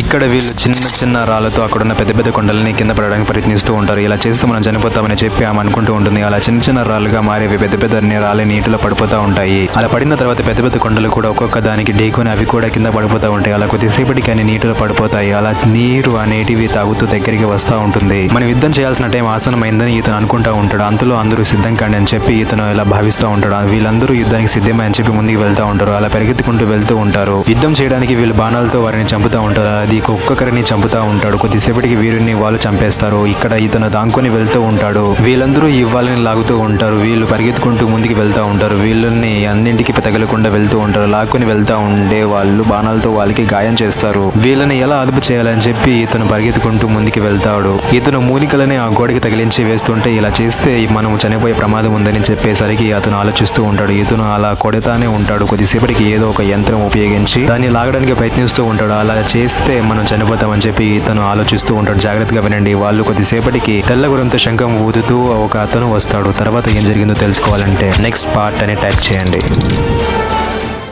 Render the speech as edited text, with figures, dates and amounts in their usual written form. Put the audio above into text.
ఇక్కడ వీళ్ళు చిన్న చిన్న రాళ్లతో అక్కడున్న పెద్ద పెద్ద కొండలని కింద పడడానికి ప్రయత్నిస్తూ ఉంటారు. ఇలా చేస్తే మనం చనిపోతామని చెప్పి ఆమె అనుకుంటూ ఉంటుంది. అలా చిన్న చిన్న రాళ్ళుగా మారేవి పెద్ద పెద్ద రాళ్ళు నీటిలో పడిపోతూ ఉంటాయి. అలా పడిన తర్వాత పెద్ద పెద్ద కొండలు కూడా ఒక్కొక్క దానికి ఢీకొని అవి కూడా కింద పడిపోతూ ఉంటాయి. అలా కొద్దిసేపటికి అన్ని నీటిలో పడిపోతాయి. అలా నీరు అనేటివి తాగుతూ దగ్గరికి వస్తూ ఉంటుంది. మనం యుద్ధం చేయాల్సిన టైం ఆసనమైందని ఇతను అనుకుంటూ ఉంటాడు. అంతలో అందరూ సిద్ధం కాండి అని చెప్పి ఇతను ఇలా భావిస్తూ ఉంటాడు. వీళ్ళందరూ యుద్ధానికి సిద్ధమే అని చెప్పి ముందుకు వెళ్తూ ఉంటారు. అలా పరిగెత్తుకుంటూ వెళ్తూ ఉంటారు. యుద్ధం చేయడానికి వీళ్ళు బాణాలతో వారిని చంపుతూ ఉంటారు. అది ఒక్కొక్కరిని చంపుతూ ఉంటాడు. కొద్దిసేపటికి వీరిని వాళ్ళు చంపేస్తారు. ఇక్కడ ఇతను దాంకొని వెళ్తూ ఉంటాడు. వీళ్ళందరూ ఈ వాళ్ళని లాగుతూ ఉంటారు. వీళ్ళు పరిగెత్తుకుంటూ ముందుకు వెళ్తూ ఉంటారు. వీళ్ళని అన్నింటికి తగలకుండా వెళ్తూ ఉంటారు. లాక్కొని వెళ్తూ ఉండే వాళ్ళు బాణాలతో వాళ్ళకి గాయం చేస్తారు. వీళ్ళని ఎలా అదుపు చేయాలని చెప్పి ఇతను పరిగెత్తుకుంటూ ముందుకు వెళ్తాడు. ఇతను మూలికలని ఆ గోడకి తగిలించి వేస్తుంటే ఇలా చేస్తే మనం చనిపోయే ప్రమాదం ఉందని చెప్పేసరికి అతను ఆలోచిస్తూ ఉంటాడు. ఇతను అలా కొడతానే ఉంటాడు. కొద్దిసేపటికి ఏదో ఒక యంత్రం ఉపయోగించి దాన్ని లాగడానికి ప్రయత్నిస్తూ ఉంటాడు. అలా చేస్తే మనం చనిపోతామని చెప్పి ఇతను ఆలోచిస్తూ ఉంటాడు. జాగ్రత్తగా వినండి. వాళ్ళు కొద్దిసేపటికి తెల్ల గుర్రంతో శంఖం ఊదుతూ ఒక అతను వస్తాడు. తర్వాత ఏం జరిగిందో తెలుసుకోవాలంటే నెక్స్ట్ పార్ట్ అని టైప్ చేయండి.